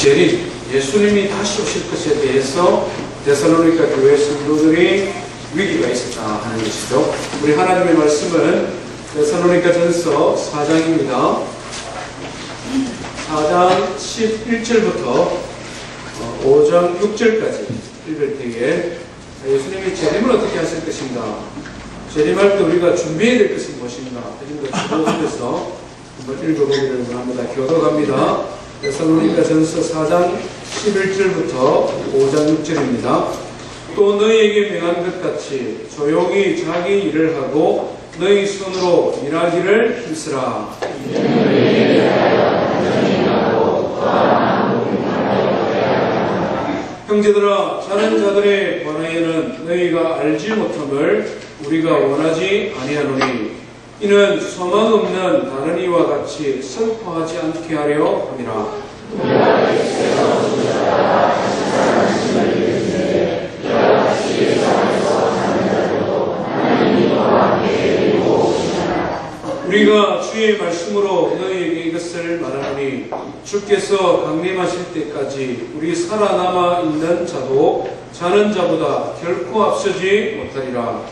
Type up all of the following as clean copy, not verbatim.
재림, 예수님이 다시 오실 것에 대해서 데살로니가 교회 성도들이 위기가 있었다 하는 것이죠. 우리 하나님의 말씀은 데살로니가 전서 4장입니다. 4장 11절부터 5장 6절까지 읽을 때에 예수님이 재림을 어떻게 하실 것인가, 재림할 때 우리가 준비해야 될 것은 무엇인가 이런 것을 보면서 한번 읽어보기를 원합니다. 교독합니다. 데살로니가 전서 4장 11절부터 5장 6절입니다. 또 너희에게 명한 것 같이 조용히 자기 일을 하고 너희 손으로 일하기를 힘쓰라. 형제들아, 자는 자들의 관하에는 너희가 알지 못함을 우리가 원하지 아니하노니 이는 소망 없는 다른 이와 같이 슬퍼하지 않게 하려 함이라. 우리가 주의 말씀으로 너희에게 이것을 말하노니 주께서 강림하실 때까지 우리 살아남아 있는 자도 자는 자보다 결코 앞서지 못하리라.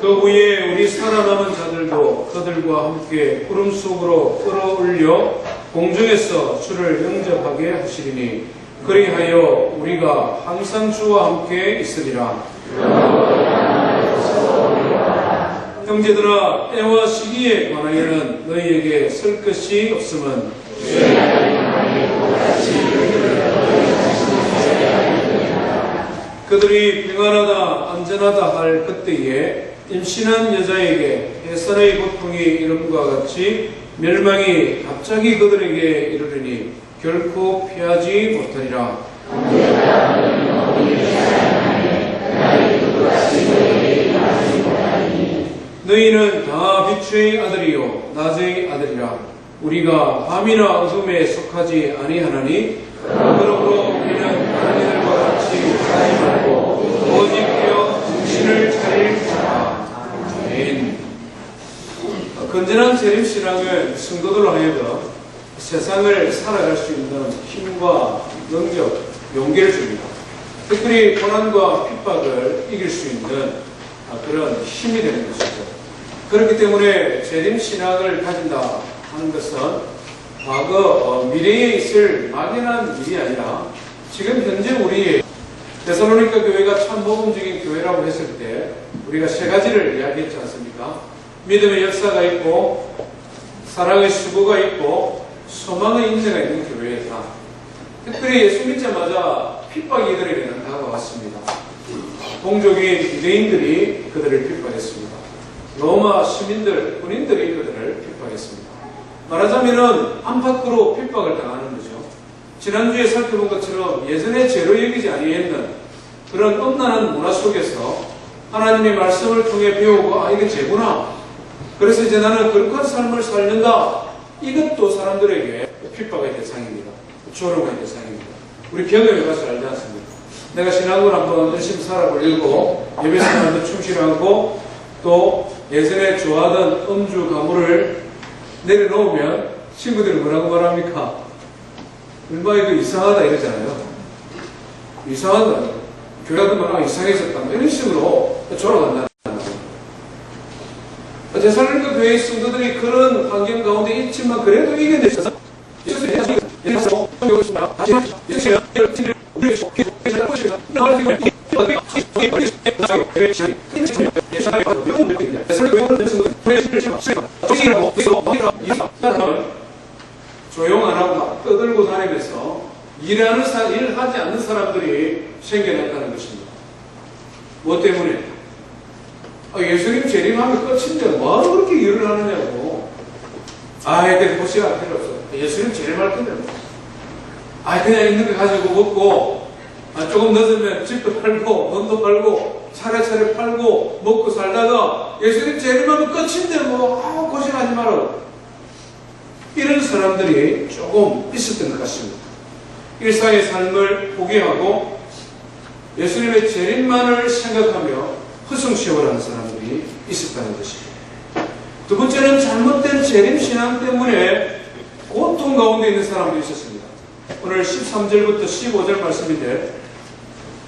그 후에 우리 살아남은 자들도 그들과 함께 구름 속으로 끌어올려 공중에서 주를 영접하게 하시리니 그리하여 우리가 항상 주와 함께 있으리라. 형제들아, 때와 시기에 관하여는 너희에게 쓸 것이 없음은 그들이 평안하다 안전하다 할 그때에 임신한 여자에게 해산의 고통이 이름과 같이 멸망이 갑자기 그들에게 이르르니 결코 피하지 못하리라. 너희는 다 빛의 아들이요 낮의 아들이라. 우리가 밤이나 어둠에 속하지 아니하나니 그러므로 우리는 다른 이들과 같이 하지 말고 오직 되어 정신을 차릴 자라. 아멘. 건전한 재림신앙은 성도들로 하여금 세상을 살아갈 수 있는 힘과 능력, 용기를 줍니다. 특별히 고난과 핍박을 이길 수 있는 그런 힘이 되는 것이죠. 그렇기 때문에 재림신앙을 가진다 하는 것은 과거 미래에 있을 막연한 일이 아니라 지금 현재 우리의 데살로니가 교회가 참 모범적인 교회라고 했을 때 우리가 세 가지를 이야기했지 않습니까? 믿음의 역사가 있고 사랑의 수고가 있고 소망의 인내가 있는 교회다. 특별히 예수 믿자마자 핍박이 이들에게는 다가왔습니다. 동족인 유대인들이 그들을 핍박했습니다. 로마 시민들, 군인들이 그들을 핍박했습니다. 말하자면은 안팎으로 핍박을 당하는 거죠. 지난주에 살펴본 것처럼 예전에 죄로 여기지 아니했는 그런 엄난한 문화 속에서 하나님의 말씀을 통해 배우고 이게 죄구나. 그래서 이제 나는 거룩한 삶을 살는다. 이것도 사람들에게 핍박의 대상입니다. 조롱의 대상입니다. 우리 경험해 봐서 알지 않습니까? 내가 신앙을 한번 열심히 살아보려고 예배 시간도 충실하고 또 예전에 좋아하던 음주 가무를 내려놓으면 친구들이 뭐라고 말합니까? 얼마 이거 이상하다 이러잖아요. 이상하다. 교회 가면 이상해졌다. 이런 식으로 졸아간다는 거예요. 데살로니가 교회의 성도들이 그런 환경 가운데 있지만 그래도 이겨내셔서 조용 안 하고 막 떠들고 다니면서 일을 하지 않는 사람들이 생겨났다는 것입니다. 뭐 때문에? 예수님 재림하면 끝인데 뭐하러 그렇게 일을 하느냐고. 내가 볼 시간 필요 없어. 예수님 재림할 건데 그냥 있는 거 가지고 먹고 조금 늦으면 집도 팔고 돈도 팔고 차례차례 팔고 먹고 살다가 예수님 재림하면 끝인데 고생하지 마라. 이런 사람들이 조금 있었던 것 같습니다. 일상의 삶을 포기하고 예수님의 재림만을 생각하며 허송세월 하는 사람들이 있었다는 것입니다. 두 번째는 잘못된 재림신앙 때문에 고통 가운데 있는 사람도 있었습니다. 오늘 13절부터 15절 말씀인데,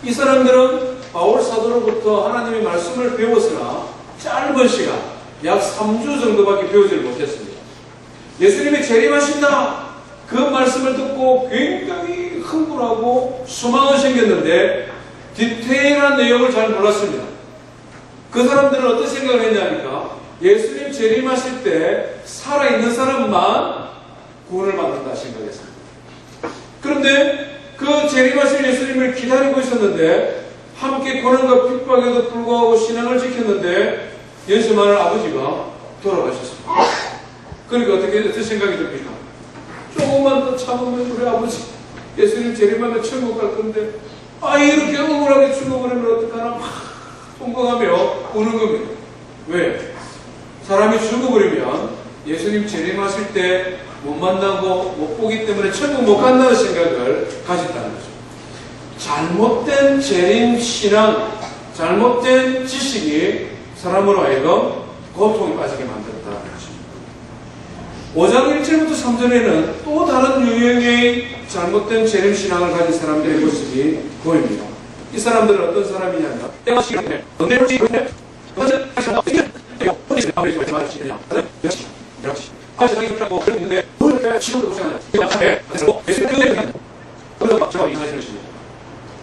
이 사람들은 바울 사도로부터 하나님의 말씀을 배웠으나 짧은 시간, 약 3주 정도밖에 배우지 못했습니다. 예수님이 재림하신다, 그 말씀을 듣고 굉장히 흥분하고 소망을 생겼는데 디테일한 내용을 잘 몰랐습니다. 그 사람들은 어떤 생각을 했냐니까, 예수님 재림하실 때 살아있는 사람만 구원을 받는다 생각했습니다. 그런데 그 재림하실 예수님을 기다리고 있었는데, 함께 고난과 핍박에도 불구하고 신앙을 지켰는데 연세많은 아버지가 돌아가셨습니다. 그러니까 어떤 생각이 듭니까? 조금만 더 참으면 우리 아버지 예수님 재림하면 천국 갈 건데, 이렇게 억울하게 죽어버리면 어떡하나 막 통곡하며 우는 겁니다. 왜? 사람이 죽어버리면 예수님 재림하실 때 못 만나고 못 보기 때문에 천국 못 간다는 생각을 가졌다는 거죠. 잘못된 재림신앙, 잘못된 지식이 사람으로 하여금 고통에 빠지게 만들었다는 거죠. 5장 1절부터 3절에는 또 다른 유형의 잘못된 재림신앙을 가진 사람들의 모습이 보입니다. 이 사람들은 어떤 사람이냐면,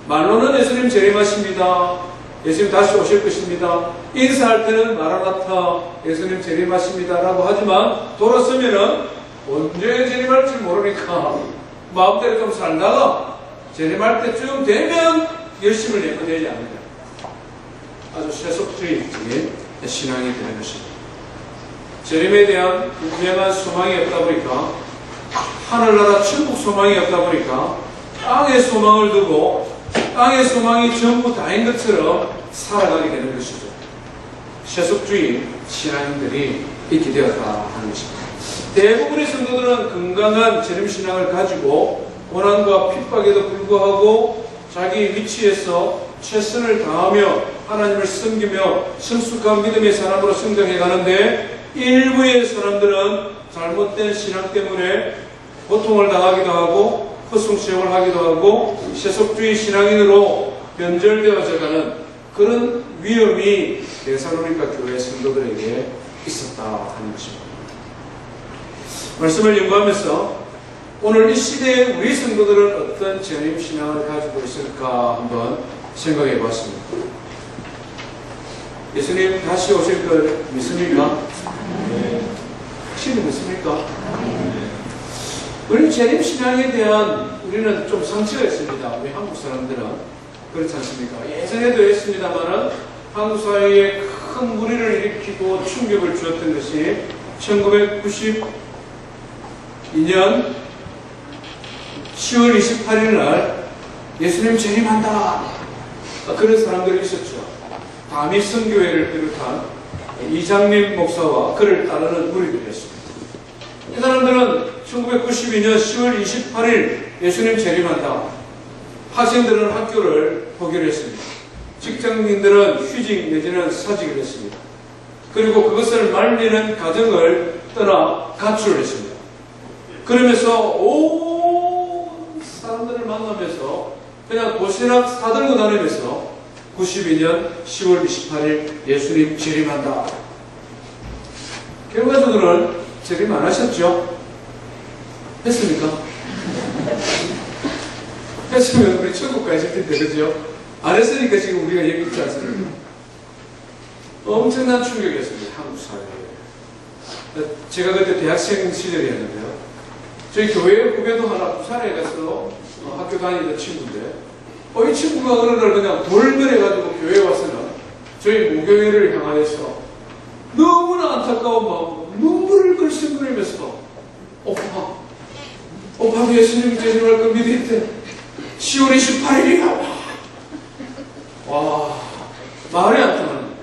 말로는 예수님 재림하십니다, 예수님 다시 오실 것입니다, 인사할 때는 마라나타 예수님 재림하십니다 라고 하지만 돌아서면은 언제 재림할지 모르니까 마음대로 좀 살다가 재림할 때쯤 되면 열심을 내면 되지 않느냐, 아주 세속주의적인 신앙이 되는 것입니다. 재림에 대한 분명한 소망이 없다 보니까, 하늘나라 천국 소망이 없다 보니까 땅의 소망을 두고 땅의 소망이 전부 다인 것처럼 살아가게 되는 것이죠. 세속주의 신앙인들이 있게 되었다 하는 것입니다. 대부분의 성도들은 건강한 재림신앙을 가지고 고난과 핍박에도 불구하고 자기 위치에서 최선을 다하며 하나님을 섬기며 성숙한 믿음의 사람으로 성장해 가는데, 일부의 사람들은 잘못된 신앙 때문에 고통을 당하기도 하고 허송세월 하기도 하고 세속주의 신앙인으로 변절되어져가는 그런 위험이 데살로니가 교회 성도들에게 있었다 하는 것입니다. 말씀을 연구하면서 오늘 이 시대에 우리 성도들은 어떤 재림신앙을 가지고 있을까 한번 생각해 보았습니다. 예수님 다시 오실 걸 믿습니까? 네. 확실히 믿습니까? 우리 재림신앙에 대한 우리는 좀 상처가 있습니다. 우리 한국 사람들은 그렇지 않습니까? 예전에도 했습니다만은 한국 사회에 큰 무리를 일으키고 충격을 주었던 것이 1992년 10월 28일 날 예수님 재림한다, 그런 사람들이 있었죠. 다미 선교회를 비롯한 이장림 목사와 그를 따르는 무리들이었습니다. 이 사람들은 1992년 10월 28일 예수님 재림한다, 학생들은 학교를 포기를 했습니다. 직장인들은 휴직 내지는 사직을 했습니다. 그리고 그것을 말리는 가정을 떠나 가출을 했습니다. 그러면서 온 사람들을 만나면서 그냥 도시락 사들고 다니면서 92년 10월 28일 예수님 재림한다. 결과적으로는 재림 안 하셨죠? 했습니까? 했으면 우리 천국 가실 텐데, 그죠? 안 했으니까 지금 우리가 여기 있지 않습니까? 엄청난 충격이었습니다, 한국 사회에. 제가 그때 대학생 시절이었는데요. 저희 교회 후배도 하나 부산에 가서 학교 다니던 친구인데, 이 친구가 어느 날 그냥 돌변해가지고 교회에 와서는 저희 무교회를 향하여서 너무나 안타까운 마음으로 눈물을 글썽거리면서 오빠 예수님이 재림할 거 믿을 때 10월 28일이야. 와, 말이 안 통하는 거예요.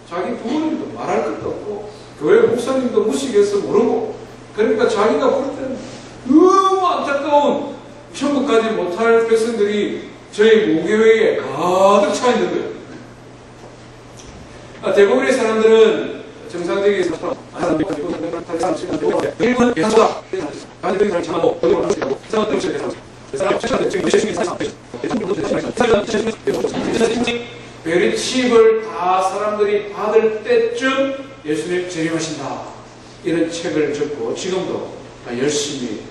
자기 부모님도 말할 것도 없고 교회 목사님도 무식해서 모르고, 그러니까 자기가 볼 때는 너무 안타까운 천국 가지 못할 백성들이 저희 무교회에 가득 차 있는 거예요. 대부분의 사람들은 정상적인 일본은 괜찮다. 베리칩을 다 사람들이 받을 때쯤 예수님 재림하신다. 이런 책을 적고 지금도 열심히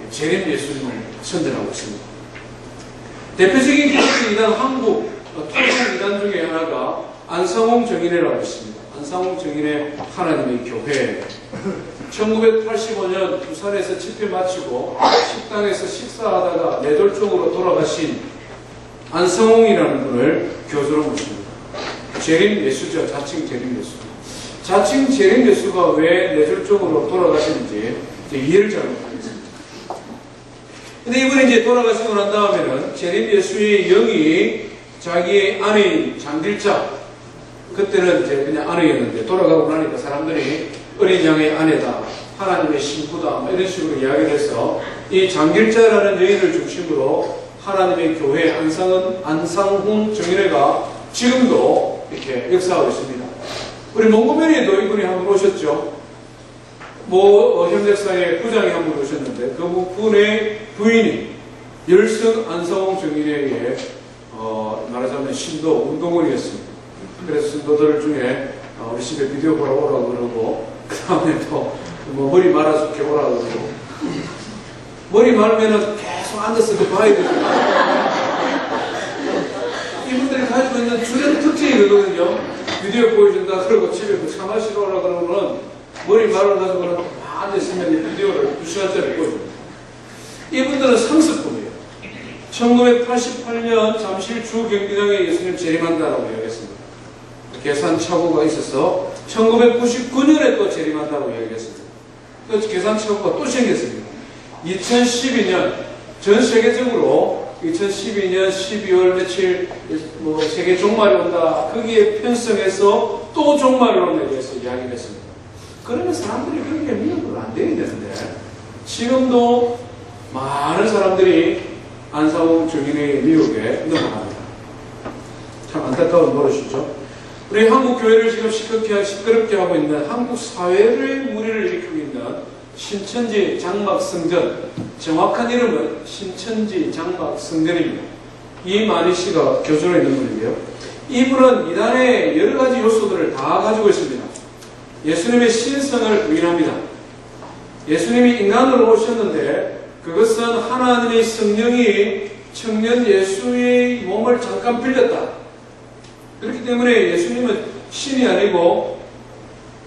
재림 예수님을 선전하고 있습니다. 대표적인 기독교 이단 한국 토종 이단 중에 하나가 안상홍 정인회라고 있습니다. 안상홍 정인회 하나님의 교회. 1985년 부산에서 집회 마치고 식당에서 식사하다가 뇌졸중으로 돌아가신 안성홍이라는 분을 교수로 모십니다. 재림 예수죠. 자칭 재림 예수. 자칭 재림 예수가 왜 뇌졸중으로 돌아가시는지 이해를 잘 못하겠습니다. 근데 이분이 이제 돌아가시고 난 다음에는 재림 예수의 영이 자기의 아내인 장길자, 그때는 이제 그냥 아내였는데 돌아가고 나니까 사람들이 어린 양의 아내다, 하나님의 신부다, 이런 식으로 이야기를 해서 이 장길자라는 여인을 중심으로 하나님의 교회 안상홍 정인회가 지금도 이렇게 역사하고 있습니다. 우리 몽고메리에도 이분이 한 분 오셨죠. 현대사의 부장이 한 분 오셨는데 그 분의 부인이 열성 안상홍 정인회의 말하자면 신도 운동원이었습니다. 그래서 신도들 중에 우리 집에 비디오 보러 오라고 그러고 그 다음에 또 머리 말아줄게 오라고 그러고 머리 말면은 계속 앉아서 봐야 되잖아요. 이분들이 가지고 있는 주된 특징이 그거거든요. 비디오 보여준다 그러고 집에 차 마시러 오라 그러면은 머리 말아가지고는 앉아있으면 비디오를 2시간짜리 보여줍니다. 이분들은 상습범이에요. 1988년 잠실 주 경기장에 예수님 재림한다라고 이야기했습니다. 계산 착오가 있어서 1999년에 또 재림한다고 이야기했습니다. 또 계산 착오가 또 생겼습니다. 2012년 전 세계적으로 2012년 12월 며칠 세계 종말이 온다. 거기에 편성해서 또 종말이 온다에 대해서 이야기를 했습니다. 그러면 사람들이 그렇게 미혹을 안 되게 되는데 지금도 많은 사람들이 안상홍 정인의 미혹에 넘어갑니다. 참 안타까운 노릇이죠. 우리 한국 교회를 지금 시끄럽게 하고 있는 한국 사회의 무리를 일으키고 있는 신천지 장막성전, 정확한 이름은 신천지 장막성전입니다. 이만희 씨가 교수로 있는 분인데요. 이분은 이단의 여러 가지 요소들을 다 가지고 있습니다. 예수님의 신성을 부인합니다. 예수님이 인간으로 오셨는데 그것은 하나님의 성령이 청년 예수의 몸을 잠깐 빌렸다. 그렇기 때문에 예수님은 신이 아니고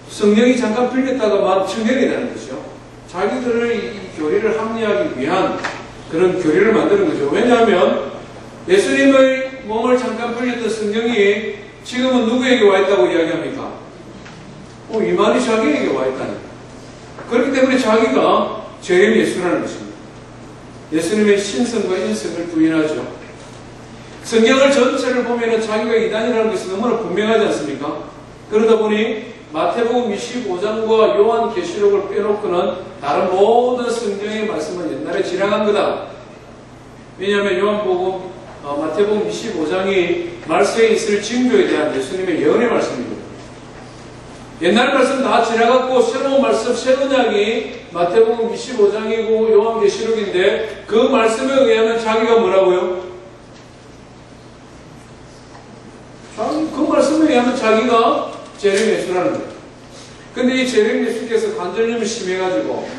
성령이 잠깐 빌렸다가 청년이 되는 것이죠. 자기들의 이 교리를 합리하기 위한 그런 교리를 만드는 거죠. 왜냐하면 예수님의 몸을 잠깐 빌렸던 성령이 지금은 누구에게 와 있다고 이야기합니까? 이만희 자기에게 와 있다니. 그렇기 때문에 자기가 재림 예수라는 것입니다. 예수님의 신성과 인성을 부인하죠. 성경을 전체를 보면 자기가 이단이라는 것이 너무나 분명하지 않습니까? 그러다 보니 마태복음 25장과 요한계시록을 빼놓고는 다른 모든 성경의 말씀은 옛날에 지나간 거다. 왜냐하면 마태복음 25장이 말세에 있을 징조에 대한 예수님의 예언의 말씀입니다. 옛날 말씀 다 지나갔고 새로운 말씀, 새로운 약이 마태복음 25장이고 요한계시록인데 그 말씀에 의하면 자기가 뭐라고요? 그 말씀에 의하면 자기가 재림 예수라는 거예요. 근데 이 재림 예수께서 관절염이 심해가지고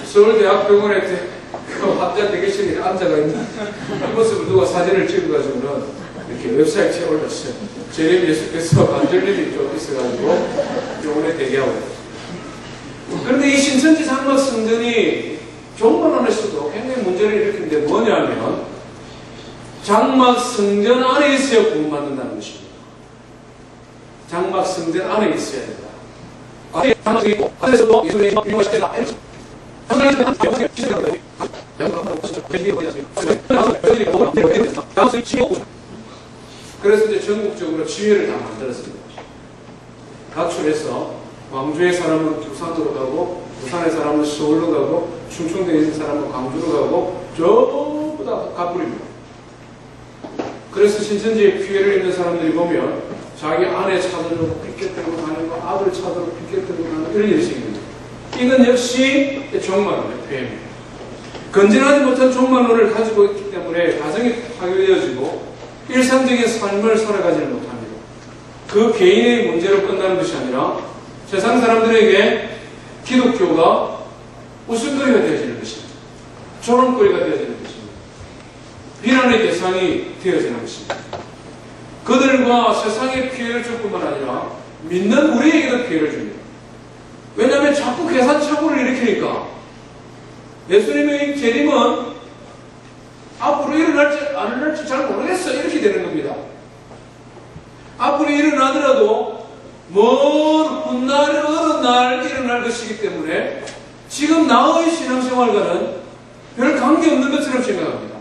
서울대학병원에 그 환자 대기실에 앉아가 있는 이 모습을 누가 사진을 찍어가지고는 이렇게 웹사이트에 올렸어요. 재림 예수께서 관절염이 좀 있어가지고 병원에 대기하고 있어요. 그런데 이 신천지 장막성전이 종말 안에서도 굉장히 문제를 일으키는데 뭐냐면 장막성전 안에 있어야 구원받는다는 것입니다. 장막성전 안에 있어야 된다. 안에 장막성이 있고 안에서도 예수님이 유명하실 때다. 그래서 이제 전국적으로 지회를 다 만들었습니다. 가출해서 광주의 사람은 부산으로 가고 부산의 사람은 서울로 가고 충청도에 있는 사람은 광주로 가고 전부 다 가불입니다. 그래서 신천지에 피해를 입는 사람들이 보면 자기 아내 찾으려고 빗겨 들고 다니고 아들 찾으러 빗겨 들고 다니고 이런 열심입니다. 이건 역시 종말론의 표현입니다. 건전하지 못한 종말론을 가지고 있기 때문에 가정이 파괴되어지고 일상적인 삶을 살아가지를 못합니다. 그 개인의 문제로 끝나는 것이 아니라 세상 사람들에게 기독교가 웃음거리가 되어지는 것입니다. 조롱거리가 되어지는 것입니다. 비난의 대상이 되어지는 것입니다. 그들과 세상에 피해를 줄 뿐만 아니라 믿는 우리에게도 피해를 줍니다. 왜냐하면 자꾸 계산착오를 일으키니까 예수님의 재림은 앞으로 일어날지 안 일어날지 잘 모르겠어 이렇게 되는 겁니다. 앞으로 일어나더라도 먼 훗날 어느 날 일어날 것이기 때문에 지금 나의 신앙생활과는 별 관계없는 것처럼 생각합니다.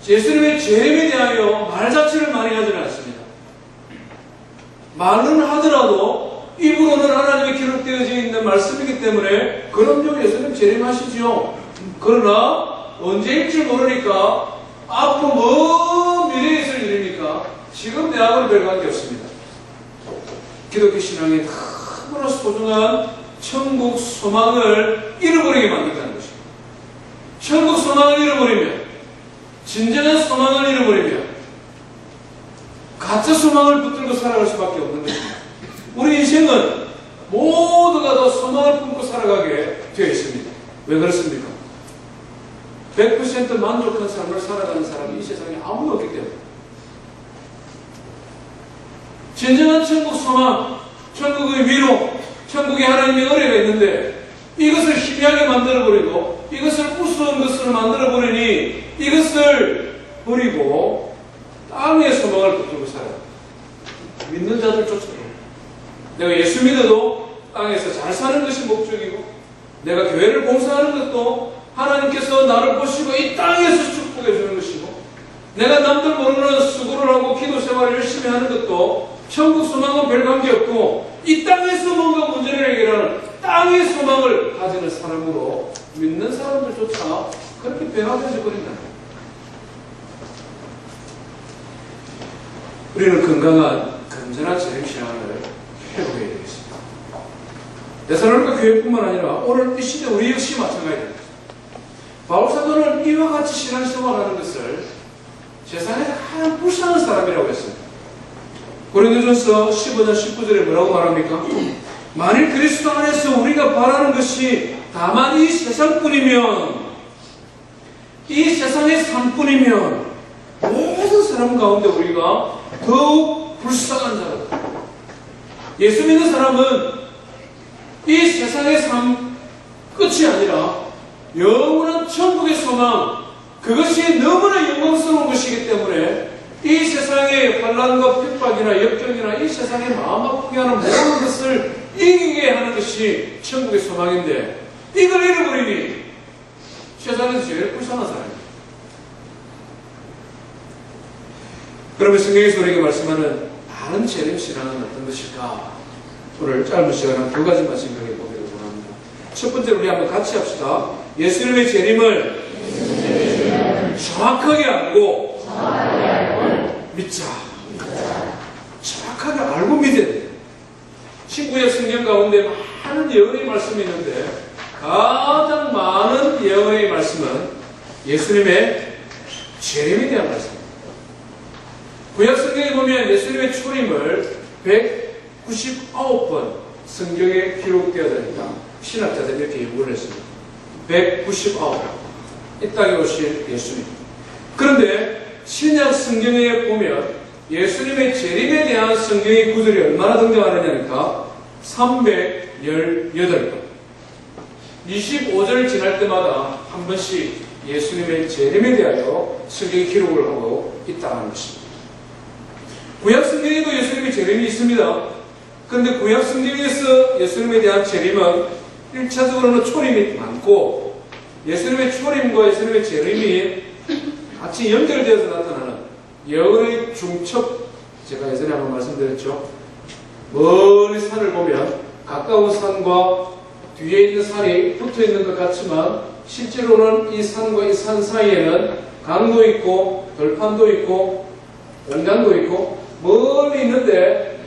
예수님의 재림에 대하여 말 자체를 많이 하지는 않습니다. 말은 하더라도 입으로는 하나님의 기록되어져 있는 말씀이기 때문에 그럼요 예수님 재림하시죠. 그러나 언제일지 모르니까 앞으로 먼 미래에 있을 일이니까 지금 대학은 별 관계 없습니다. 기독교 신앙의 너무나 소중한 천국 소망을 잃어버리게 만든다는 것입니다. 천국 소망을 잃어버리면, 진정한 소망을 잃어버리면 가짜 소망을 붙들고 살아갈 수밖에 없는 것입니다. 우리 인생은 모두가 다 소망을 품고 살아가게 되어 있습니다. 왜 그렇습니까? 100% 만족한 삶을 살아가는 사람이 이 세상에 아무도 없기 때문에. 진정한 천국 소망, 천국의 위로, 천국에 하나님의 은혜가 있는데 이것을 희미하게 만들어버리고 이것을 우스운 것으로 만들어버리니 이것을 버리고 땅의 소망을 붙들고 살아요. 믿는 자들조차도. 내가 예수 믿어도 땅에서 잘 사는 것이 목적이고 내가 교회를 봉사하는 것도 하나님께서 나를 보시고 이 땅에서 축복해 주는 것이고 내가 남들 모르는 수고를 하고 기도 생활을 열심히 하는 것도 천국 소망은 별 관계없고 이 땅에서 뭔가 문제를 해결하는 땅의 소망을 가지는 사람으로 믿는 사람들조차 그렇게 변화되어져 버린다. 우리는 건강한 건전한 재림신앙을 회복해야 되겠습니다. 데살로니가 교회뿐만 아니라 오늘 이 시대 우리 역시 마찬가지입니다. 바울사도는 이와 같이 신앙생활하는 것을 세상에 가장 불쌍한 사람이라고 했습니다. 고린도전서 15장 19절에 뭐라고 말합니까? 만일 그리스도 안에서 우리가 바라는 것이 다만 이 세상뿐이면, 이 세상의 삶뿐이면 모든 사람 가운데 우리가 더욱 불쌍한 자다. 예수 믿는 사람은 이 세상의 삶 끝이 아니라 영원한 천국의 소망, 그것이 너무나 영광스러운 것이기 때문에 이 세상의 환난과 핍박이나 역경이나 이 세상의 마음 아프게 하는 모든 것을 이기게 하는 것이 천국의 소망인데 이걸 잃어버리니 세상에서 제일 불쌍한 사람입니다. 그러면 성경에서 우리에게 말씀하는 바른 재림신앙은 어떤 것일까? 오늘 짧은 시간에 두 가지만 생각해 보기를 원합니다. 첫 번째로 우리 한번 같이 합시다. 예수님의 재림을 정확하게 알고 믿자. 정확하게 알고 믿어야 돼요. 신구약 성경 가운데 많은 예언의 말씀이 있는데 가장 많은 예언의 말씀은 예수님의 재림에 대한 말씀입니다. 구약 성경에 보면 예수님의 초림을 199번 성경에 기록되어야 된다. 신학자들이 이렇게 연구를 했습니다. 199번. 이 땅에 오실 예수님. 그런데 신약 성경에 보면 예수님의 재림에 대한 성경의 구절이 얼마나 등장하느냐니까 318번. 25절 지날 때마다 한 번씩 예수님의 재림에 대하여 성경이 기록을 하고 있다는 것입니다. 구약 성경에도 예수님의 재림이 있습니다. 그런데 구약 성경에서 예수님에 대한 재림은 1차적으로는 초림이 많고 예수님의 초림과 예수님의 재림이 같이 연결되어서 나타나는 예언의 중첩, 제가 예전에 한번 말씀드렸죠. 멀리 산을 보면 가까운 산과 뒤에 있는 산이 붙어 있는 것 같지만 실제로는 이 산과 이 산 사이에는 강도 있고 들판도 있고 공간도 있고 멀리 있는데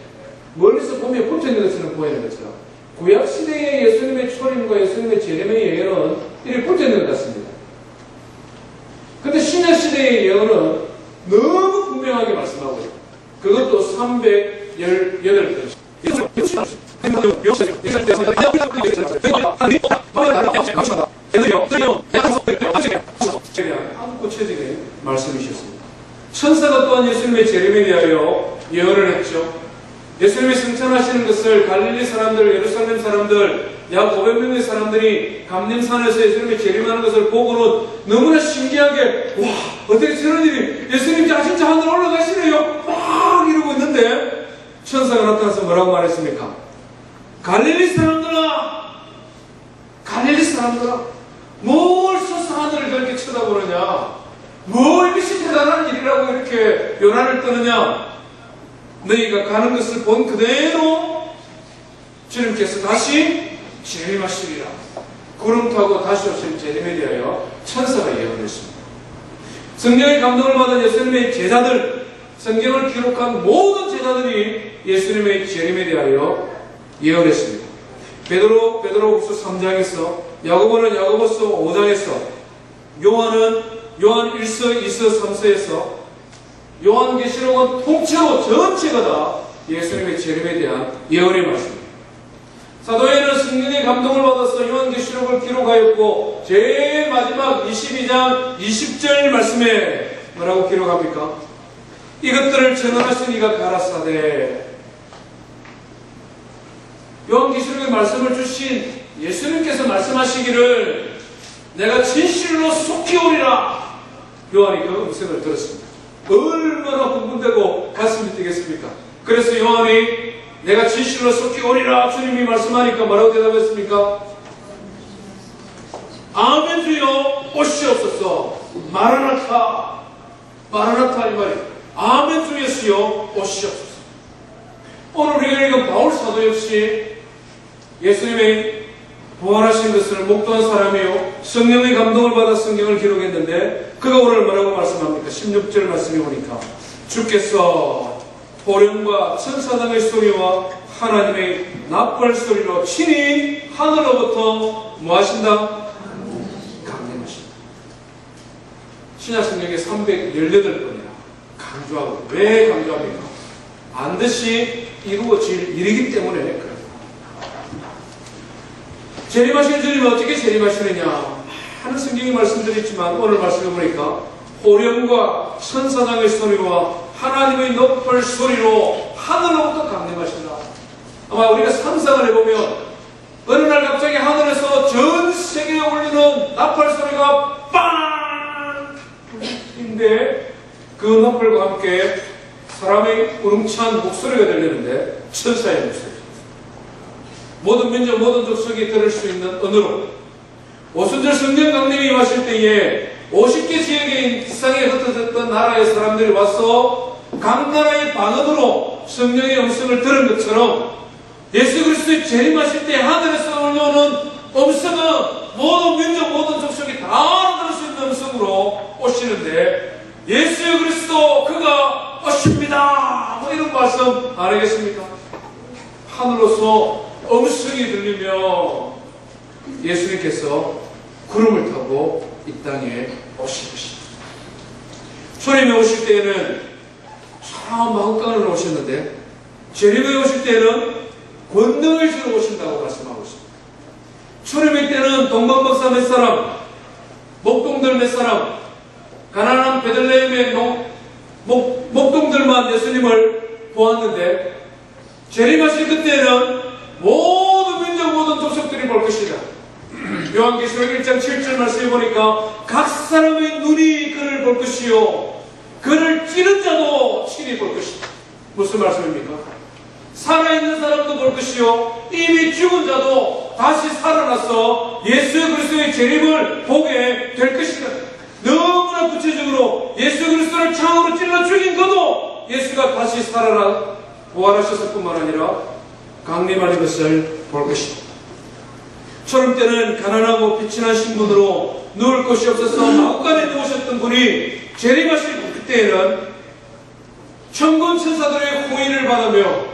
멀리서 보면 붙어있는 것처럼 보이는 것처럼 구약시대의 예수님의 초림과 예수님의 재림의 예언은 이렇게 붙어있는 것 같습니다. 근데 신약시대의 예언은 너무 분명하게 말씀하고 있어요. 그것도 318편. 아주 구체적인 말씀이셨습니다. 천사가 또한 예수님의 재림에 대하여 예언을 했죠. 예수님이 승천하시는 것을 갈릴리 사람들, 예루살렘 사람들, 약 500명의 사람들이 감림산에서 예수님이 재림하는 것을 보고는 너무나 신기하게 와 어떻게 저런 일이 예수님 진짜 하늘 올라가시네요 막 이러고 있는데 천사가 나타나서 뭐라고 말했습니까? 갈릴리 사람들아 뭘 서서 하늘을 그렇게 쳐다보느냐, 뭐 이것이 대단한 일이라고 이렇게 요란을 떠느냐, 너희가 가는 것을 본 그대로 주님께서 다시 재림하시리라. 구름 타고 다시 오실 재림에 대하여 천사가 예언했습니다. 성경의 감동을 받은 예수님의 제자들, 성경을 기록한 모든 제자들이 예수님의 재림에 대하여 예언했습니다. 베드로후서 3장에서, 야고보는 야고보서 5장에서, 요한은 요한 1서, 2서, 3서에서, 요한계시록은 통째로 전체가 다 예수님의 재림에 대한 예언의 말씀입니다. 사도행전은 성령의 감동을 받아서 요한계시록을 기록하였고 제일 마지막 22장 20절 말씀에 뭐라고 기록합니까? 이것들을 전언하신 이가 가라사대. 요한계시록의 말씀을 주신 예수님께서 말씀하시기를 내가 진실로 속히 오리라. 요한이 그 음성을 들었습니다. 얼마나 흥분되고 가슴이 뛰겠습니까? 그래서 요한이 내가 진실로 속히 오리라 주님이 말씀하니까 뭐라고 대답했습니까? 아멘 주여 오시옵소서. 마라나타 이 말이에요. 아멘 주 예수여 오시옵소서. 오늘 우리가 읽은 바울 사도 역시 예수님의 부활하신 것을 목도한 사람이요 성령의 감동을 받아 성경을 기록했는데 그가 오늘 뭐라고 말씀합니까? 16절 말씀에 보니까 주께서 호령과 천사장의 소리와 하나님의 나팔 소리로 친히 하늘로부터 뭐 하신다? 강림하신다. 신약 성경에 318번이나 강조하고, 왜 강조합니까? 반드시 이루어질 일이기 때문에 그래요. 재림하시는 주님은 어떻게 재림하시느냐? 하는 성경이 말씀드렸지만 오늘 말씀해 보니까 호령과 천사장의 소리와 하나님의 나팔 소리로 하늘로부터 강림하신다. 아마 우리가 상상을 해보면 어느 날 갑자기 하늘에서 전 세계에 울리는 나팔 소리가 빵! 인데 그 나팔과 함께 사람의 우렁찬 목소리가 들리는데 천사의 목소리. 모든 민족, 모든 족속이 들을 수 있는 언어로 오순절 성령 강림이 임하실 때에 50개 지역의 세상에 흩어졌던 나라의 사람들이 와서 각 나라의 방언으로 성령의 음성을 들은 것처럼 예수 그리스도의 재림하실 때 하늘에서 올려오는 음성은 모든 민족, 모든 족속이 다 들을 수 있는 음성으로 오시는데 예수 그리스도 그가 오십니다. 뭐 이런 말씀 안 하겠습니까? 하늘로서 음성이 들리며 예수님께서 구름을 타고 이 땅에 오실 것입니다. 주님이 오실 때에는 참 마음가짐으로 오셨는데 재림에 오실 때는 권능을 주러 오신다고 말씀하고 있습니다. 주님의 때는 동방박사 몇 사람, 목동들 몇 사람, 가난한 베들레헴의 목동들만 예수님을 보았는데 재림하실 그때는 모든 민족, 모든 족속들이 볼 것이다. 요한계시록 1장 7절 말씀해 보니까 각 사람의 눈이 그를 볼 것이요 그를 찌른 자도 친히 볼 것이다. 무슨 말씀입니까? 살아있는 사람도 볼 것이요 이미 죽은 자도 다시 살아나서 예수 그리스도의 재림을 보게 될 것이다. 너무나 구체적으로 예수 그리스도를 창으로 찔러 죽인 그도 예수가 다시 살아나 부활하셨을 뿐만 아니라 강림하는 것을 볼 것이다. 초림 때는 가난하고 비천한 신분으로 누울 곳이 없어서 마구간에 누우셨던 분이 재림하실 그때에는 천군 천사들의 호의를 받으며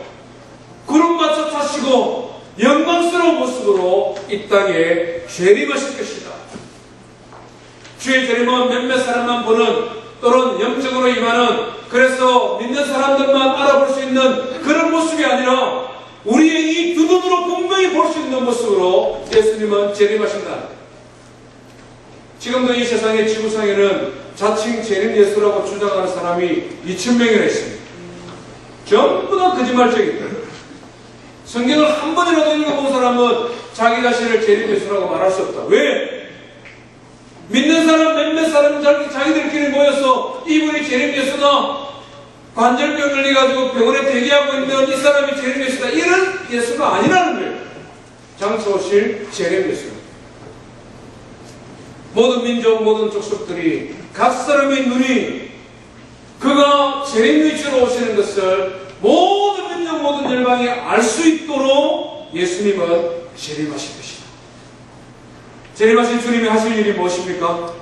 구름 맞춰 타시고 영광스러운 모습으로 이 땅에 재림하실 것이다. 주의 재림은 몇몇 사람만 보는 또는 영적으로 임하는, 그래서 믿는 사람들만 알아볼 수 있는 그런 모습이 아니라 우리의 이 두 눈으로 분명히 볼 수 있는 모습으로 예수님은 재림하신다. 지금도 이 세상의 지구상에는 자칭 재림 예수라고 주장하는 사람이 2,000명이나 있습니다. 전부 다 거짓말쟁이들. 성경을 한 번이라도 읽어본 사람은 자기 자신을 재림 예수라고 말할 수 없다. 왜? 믿는 사람 몇몇 사람 자기들끼리 모여서 이분이 재림 예수다, 관절병 걸려가지고 병원에 대기하고 있는 이 사람이 재림 예수다, 이런 예수가 아니라는 거예요. 장차 오실 재림 예수. 모든 민족, 모든 족속들이 각 사람의 눈이 그가 재림 예수로 오시는 것을 모든 민족, 모든 열방이 알 수 있도록 예수님은 재림하실 것이다. 재림하신 주님이 하실 일이 무엇입니까?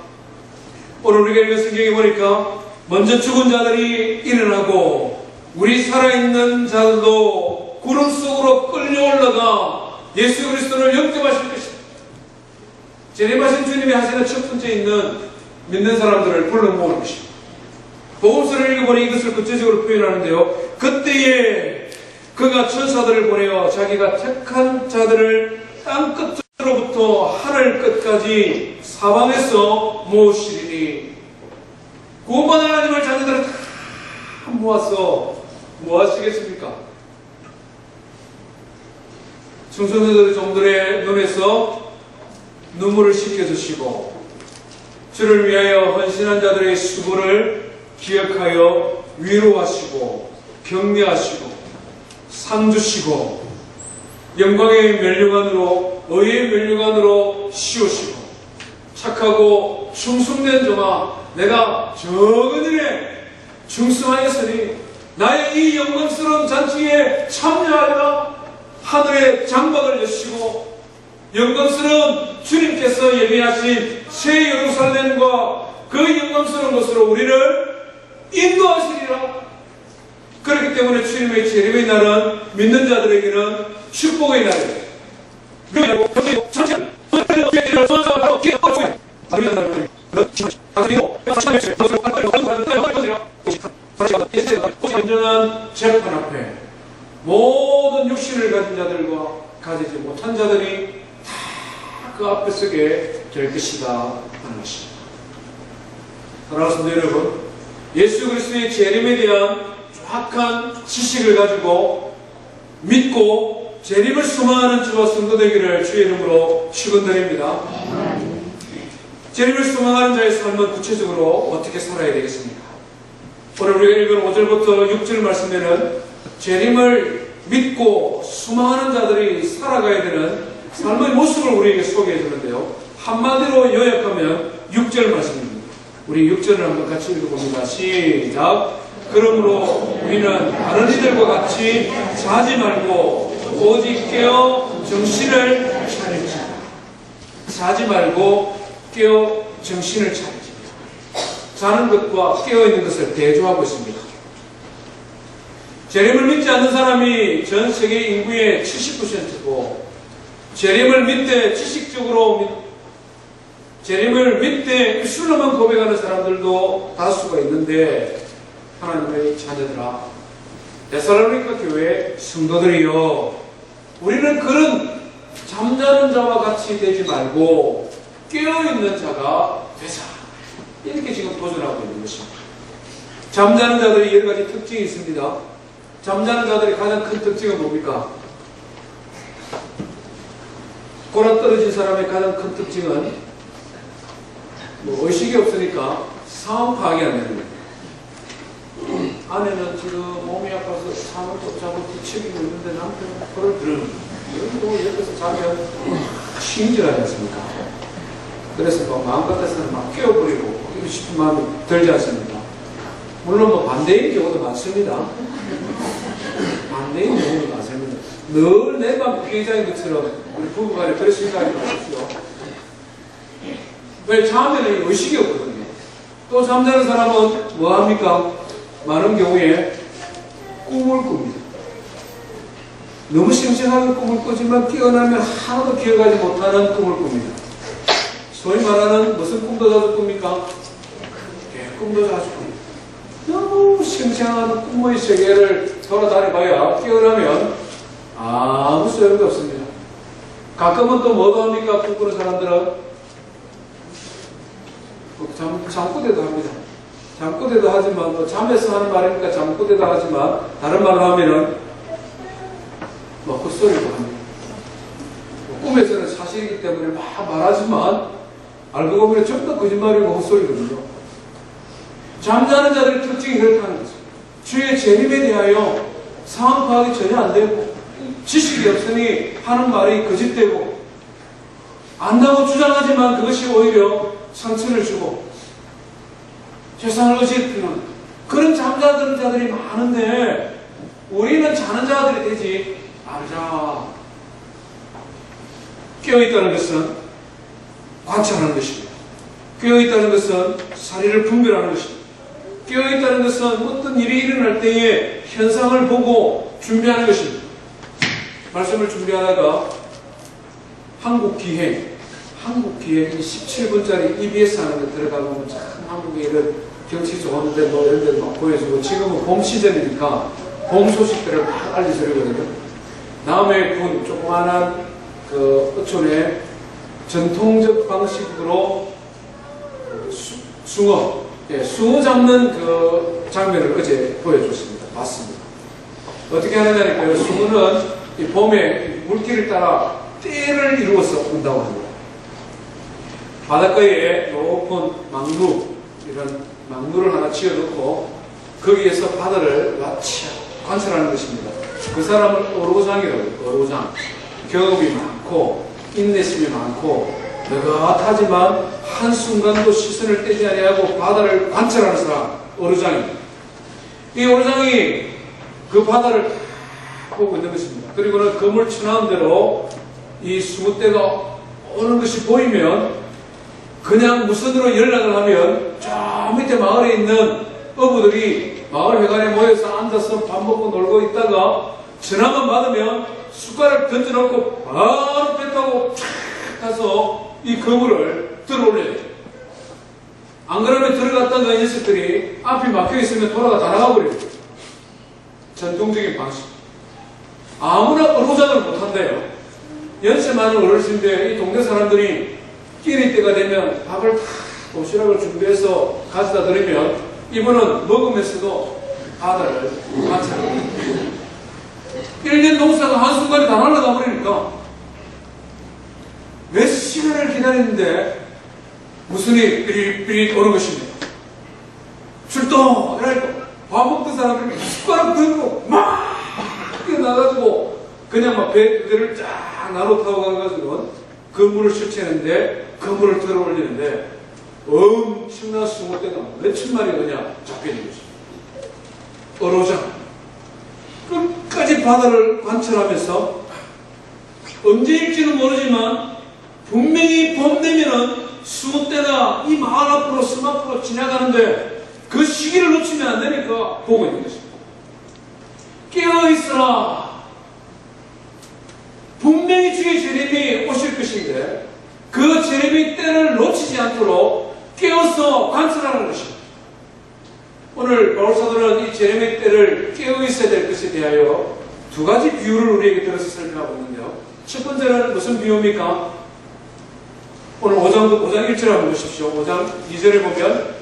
오늘 우리가 읽은 성경에 보니까 먼저 죽은 자들이 일어나고 우리 살아있는 자들도 구름 속으로 끌려올라가 예수 그리스도를 영접하실 것이다. 재림하신 주님이 하시는 첫 번째 있는 믿는 사람들을 불러 모으는 것입니다. 복음서를 읽어보니 이것을 구체적으로 표현하는데요. 그때에 그가 천사들을 보내어 자기가 택한 자들을 땅끝으로부터 하늘 끝까지 사방에서 모으시리니, 구원받은 하나님을 자녀들을 다 모아서 뭐 하시겠습니까? 충성자들의 종들의 눈에서 눈물을 씻겨주시고 주를 위하여 헌신한 자들의 수고를 기억하여 위로하시고 격려하시고 상 주시고 영광의 면류관으로 의의 면류관으로 씌우시고 착하고 충성된 종아, 내가 적은 일에 충성하였으니 나의 이 영광스러운 잔치에 참여하여 하늘의 장막을 여시고 영광스러운 주님께서 예비하신 새 예루살렘과 그 영광스러운 곳으로 우리를 인도하시리라. 그렇기 때문에 주님의 재림의 날은 믿는 자들에게는 축복의 날이에요. 온전한 재판 앞에 모든 육신을 가진 자들과 가지지 못한 자들이 다 그 앞에 서게 될 것이다 하는 것입니다. 사랑하는 성도 여러분, 예수 그리스도의 재림에 대한 정확한 지식을 가지고 믿고 재림을 소망하는 저와 성도 되기를 주의 이름으로 축원드립니다. 재림을 소망하는 자의 삶은 구체적으로 어떻게 살아야 되겠습니까? 오늘 우리가 읽은 5절부터 6절 말씀에는 재림을 믿고 소망하는 자들이 살아가야 되는 삶의 모습을 우리에게 소개해 주는데요. 한마디로 요약하면 6절 말씀입니다. 우리 6절을 한번 같이 읽어봅니다. 시작. 그러므로 우리는 다른 이들과 같이 자지 말고 오직 깨어 정신을 차리자. 자지 말고 깨어 정신을 차리자. 자는 것과 깨어있는 것을 대조하고 있습니다. 재림을 믿지 않는 사람이 전 세계 인구의 70%고 재림을 믿되 지식적으로 재림을 믿되 입술로만 고백하는 사람들도 다수가 있는데, 하나님의 자녀들아, 데살로니가 교회 성도들이여, 우리는 그런 잠자는 자와 같이 되지 말고 깨어있는 자가 되자. 이렇게 지금 도전하고 있는 것입니다. 잠자는 자들이 여러 가지 특징이 있습니다. 잠자는 자들의 가장 큰 특징은 뭡니까? 골아떨어진 사람의 가장 큰 특징은 의식이 없으니까 상황 파악이 안 되는 거예요. 아내는 지금 몸이 아파서 잠을 못 자고 뒤척이고 있는데 남편은 그걸 들으면 옆에서 자면 신기하지 않습니까? 그래서 마음 같아서는 막 깨워버리고 이러고 싶은 마음이 들지 않습니까? 물론 반대인 경우도 많습니다. 반대인 경우도 많습니다. 늘 내 맘 피해자인 것처럼 우리 부부간에 그런 생각하지 마십시오. 왜? 잠에는 의식이 없거든요. 또 잠자는 사람은 뭐합니까? 많은 경우에 꿈을 꿉니다. 너무 생생하게 꿈을 꾸지만 깨어나면 하나도 기억하지 못하는 꿈을 꿉니다. 소위 말하는 무슨 꿈도 자주 꿉니까? 꿈도 자주 꿉니다. 너무 생생한 꿈의 세계를 돌아다녀봐야 깨어나면 아무 소용도 없습니다. 가끔은 또 뭐도 합니까? 꿈 꾸는 사람들은 잠꼬대도 합니다. 잠꼬대도 하지만 또 잠에서 하는 말이니까 잠꼬대도 하지만 다른 말로 하면은 헛소리도 합니다. 꿈에서는 사실이기 때문에 막 말하지만 알고 보면 전부 다 거짓말이고 헛소리거든요. 잠자는 자들의 특징이 그렇다는 거죠. 주의 재림에 대하여 상황 파악이 전혀 안 되고 지식이 없으니 하는 말이 거짓되고 안다고 주장하지만 그것이 오히려 상처를 주고 세상을 어지럽히는 그런 잠자는 자들이 많은데 우리는 자는 자들이 되지 말자. 깨어있다는 것은 관찰하는 것입니다. 깨어있다는 것은 사리를 분별하는 것입니다. 깨어있다는 것은 어떤 일이 일어날 때에 현상을 보고 준비하는 것입니다. 말씀을 준비하다가 한국기행 17분짜리 EBS 하는 데 들어가 보면 참 한국에 이런 경치 좋은데 뭐 이런 데도 막 보여주고 지금은 봄 시즌이니까 봄 소식들을 막 알려주거든요. 남해 군 조그만한 그 어촌에 전통적 방식으로 숭어 잡는 그 장면을 어제 보여줬습니다. 봤습니다. 어떻게 하느냐니까요. 숭어는 이 봄에 물길을 따라 떼를 이루어서 온다고 합니다. 바닷가에 높은 망루, 이런 망루를 하나 지어놓고 거기에서 바다를 관찰하는 것입니다. 그 사람은 어로장이라고 해요. 어로장. 경험이 많고 인내심이 많고 느긋하지만 한순간도 시선을 떼지 아니하고 바다를 관찰하는 사람, 어로장입니다. 이 어로장이 그 바다를 보고 있는 것입니다. 그리고는 그물 쳐나온 대로 이 수무대가 오는 것이 보이면 그냥 무선으로 연락을 하면 저 밑에 마을에 있는 어부들이 마을 회관에 모여서 앉아서 밥 먹고 놀고 있다가 전화만 받으면 숟가락 던져놓고 바로 배 타고 쫙 가서 이 그물을 들어올려요. 안 그러면 들어갔다가 이 녀석들이 앞이 막혀있으면 돌아가 다 나가버려요. 전통적인 방식. 아무나 어로장을 못한대요. 연세 많은 어르신들, 이 동네 사람들이 끼리 때가 되면 밥을 다 도시락을 준비해서 가져다 드리면 이분은 먹으면서도 바다를 관찰합니다. 1년 농사가 한순간에 다 날아가 버리니까 몇 시간을 기다리는데 무슨 일이 삐릿삐릿 오는 것입니다. 출동! 이러니까 밥 먹던 사람들이 숟가락 들고 막 뛰어나가지고 그냥 막 배들을 쫙 나로 타고 가가지고 그물을 설치했는데 그물을 들어 올리는데 엄청난 숭어떼가 몇천 마리 그냥 잡혀있는 것입니다. 어로장. 끝까지 바다를 관찰하면서 언제일지는 모르지만 분명히 봄 되면은 숭어떼가 이 마을 앞으로 섬 앞으로 지나가는데 그 시기를 놓치면 안 되니까 보고 있는 것입니다. 깨어있으라. 분명히 주의 재림이 오실 것인데 그 재림의 때를 놓치지 않도록 깨어서 관찰하는 것입니다. 오늘 바울사도는 이 재림의 때를 깨어있어야 될 것에 대하여 두 가지 비유를 우리에게 들어서 설명하고 있는데요. 첫 번째는 무슨 비유입니까? 오늘 5장 1절 한번 보십시오. 5장 2절에 보면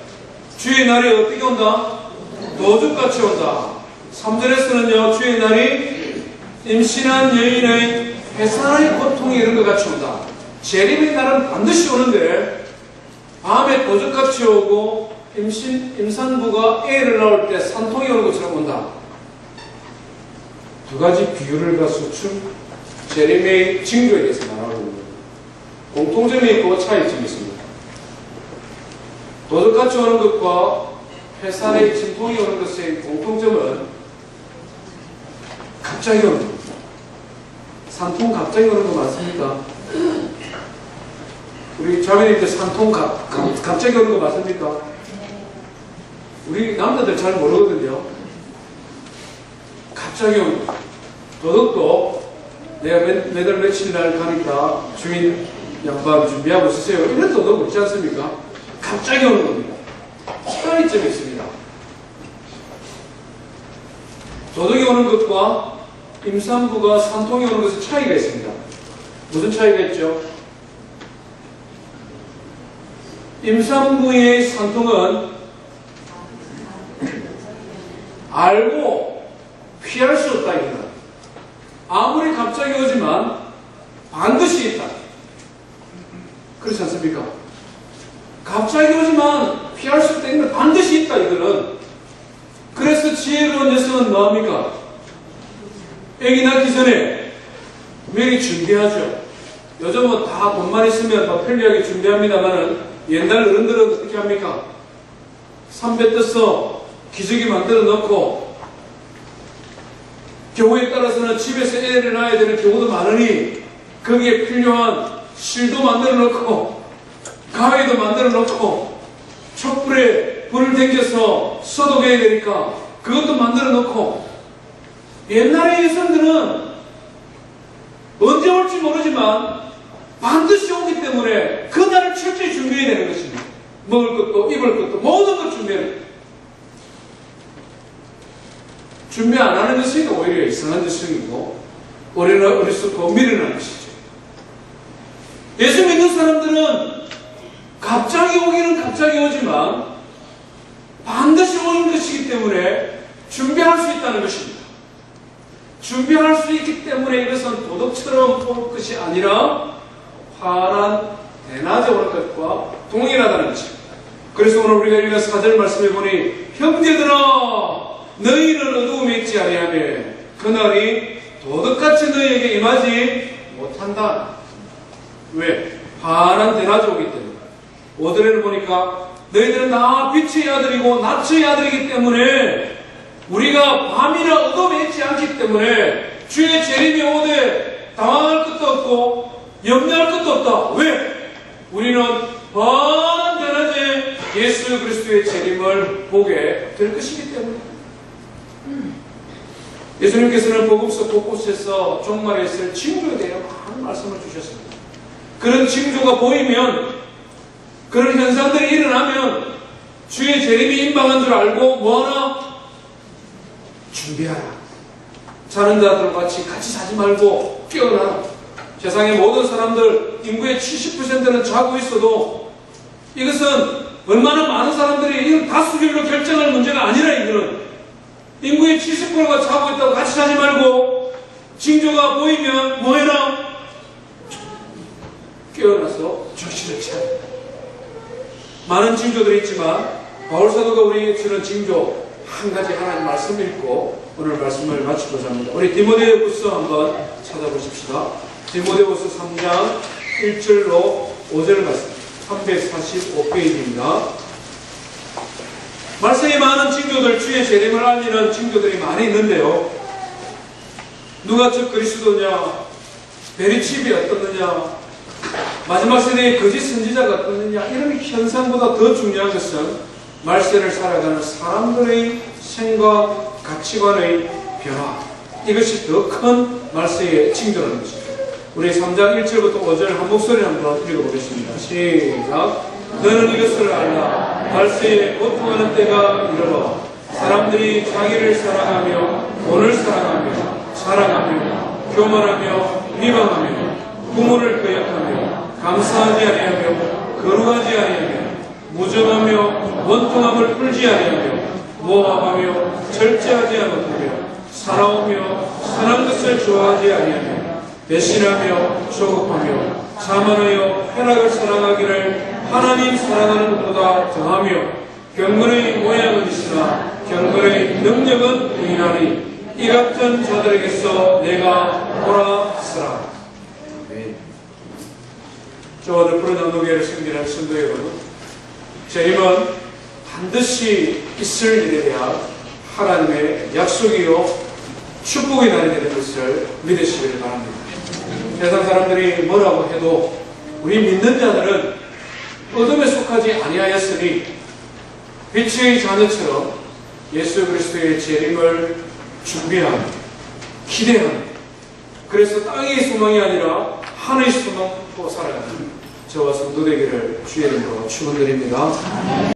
주의 날이 어떻게 온다? 도둑같이 온다. 3절에서는요. 주의 날이 임신한 여인의 해산의 고통이 이런 것 같이 온다. 재림의 날은 반드시 오는데 밤에 도둑같이 오고 임산부가 애를 낳을 때 산통이 오는 것처럼 온다. 두 가지 비유를 가서 재림의 징조에 대해서 말하고 있는 겁니다. 공통점이 있고 차이점이 있습니다. 도둑같이 오는 것과 해산의 진통이 오는 것의 공통점은 갑자기 오는 겁니다. 산통 갑자기 오는 거 맞습니까? 우리 자매님들 산통 갑자기 오는 거 맞습니까? 우리 남자들 잘 모르거든요. 갑자기 온 거예요. 도둑도 내가 매달 며칠 날 가니까 주인 양반 준비하고 있으세요. 이런 도둑 없지 않습니까? 갑자기 오는 겁니다. 차이점이 있습니다. 도둑이 오는 것과 임산부가 산통이 오는 것은 차이가 있습니다. 무슨 차이가 있죠? 임산부의 산통은 알고 피할 수 없다 이거다. 아무리 갑자기 오지만 반드시 있다. 그렇지 않습니까? 갑자기 오지만 피할 수 없다 이거는 반드시 있다 이거는. 그래서 지혜로운 여성은 뭐합니까? 애기 낳기 전에 미리 준비하죠. 요즘은 다 돈만 있으면 더 편리하게 준비합니다만은 옛날 어른들은 어떻게 합니까? 삼배 떠서 기저귀 만들어 놓고 경우에 따라서는 집에서 애를 낳아야 되는 경우도 많으니 거기에 필요한 실도 만들어 놓고 가위도 만들어 놓고 촛불에 불을 당겨서 소독해야 되니까 그것도 만들어 놓고 옛날의 여성들은 언제 올지 모르지만 반드시 오기 때문에 그날을 철저히 준비해야 되는 것입니다. 먹을 것도 입을 것도 모든 걸 준비해야 됩니다. 준비 안 하는 것이 오히려 이상한 여성이고 어리석고 미련한 것이죠. 예수 믿는 사람들은 갑자기 오기는 갑자기 오지만 반드시 오는 것이기 때문에 준비할 수 있다는 것입니다. 준비할 수 있기 때문에 이것은 도덕처럼 올 것이 아니라 환한 대낮에 오는 것과 동일하다는 것입니다. 그래서 오늘 우리가 읽은 4절 말씀해 보니 형제들아 너희는 어두움에 있지 아니하며 그날이 도덕같이 너희에게 임하지 못한다. 왜? 환한 대낮에 오기 때문에. 5절에는 보니까 너희들은 다 빛의 아들이고 낮의 아들이기 때문에 우리가 밤이나 어둠에 있지 않기 때문에 주의 재림이 오되 당황할 것도 없고 염려할 것도 없다. 왜? 우리는 환한 대낮에 예수 그리스도의 재림을 보게 될 것이기 때문에. 예수님께서는 복음서 곳곳에서 종말에 있을 징조에 대해 많은 말씀을 주셨습니다. 그런 징조가 보이면, 그런 현상들이 일어나면 주의 재림이 임박한 줄 알고 뭐하나? 준비하라. 자는 자들과 같이 자지 말고 깨어나라. 세상의 모든 사람들 인구의 70%는 자고 있어도 이것은 얼마나 많은 사람들이 이건 다수결로 결정할 문제가 아니라 이거는 인구의 70%가 자고 있다고 같이 자지 말고 징조가 보이면 뭐해라? 깨어나서 정신을 차려. 많은 징조들이 있지만 바울 사도가 우리에게 주는 징조 한 가지 하나님 말씀 읽고 오늘 말씀을 마치고자 합니다. 우리 디모데후서 한번 찾아보십시다. 디모데후서 3장 1절로 5절 말씀 345페이지입니다. 말씀이 많은 징조들, 주의 재림을 알리는 징조들이 많이 있는데요. 누가 저 그리스도냐, 베리칩이 어떻느냐, 마지막 세대의 거짓 선지자가 어떻느냐, 이런 현상보다 더 중요한 것은 말세를 살아가는 사람들의 생각, 가치관의 변화, 이것이 더 큰 말세의 징조라는 것입니다. 우리 3장 1절부터 5절 한 목소리 한번 읽어보겠습니다. 시작. 너는 이것을 알라. 말세에 고통하는 때가 이르러 사람들이 자기를 사랑하며 돈을 사랑하며 자랑하며 교만하며 비방하며 부모를 거역하며 감사하지 아니하며 거룩하지 아니하며 무정하며 원통함을 풀지 아니하며 모함하며 절제하지 않으며 살아오며 선한 것을 좋아하지 아니하며 배신하며 조급하며 자만하여 쾌락을 사랑하기를 하나님 사랑하는 것보다 더하며 경건의 모양은 있으나 경건의 능력은 부인하니 이 같은 자들에게서 내가 돌아서라. 저와 푸른장로교회를 섬기는 성도 여러분, 재림은 반드시 있을 일에 대한 하나님의 약속이요 축복의 날이 되는 것을 믿으시기를 바랍니다. 세상 사람들이 뭐라고 해도 우리 믿는 자들은 어둠에 속하지 아니하였으니 빛의 자녀처럼 예수 그리스도의 재림을 준비하며 기대하는, 그래서 땅의 소망이 아니라 하늘의 소망 또 살아가는 저와 성도 되기를 주의 이름으로 축원드립니다.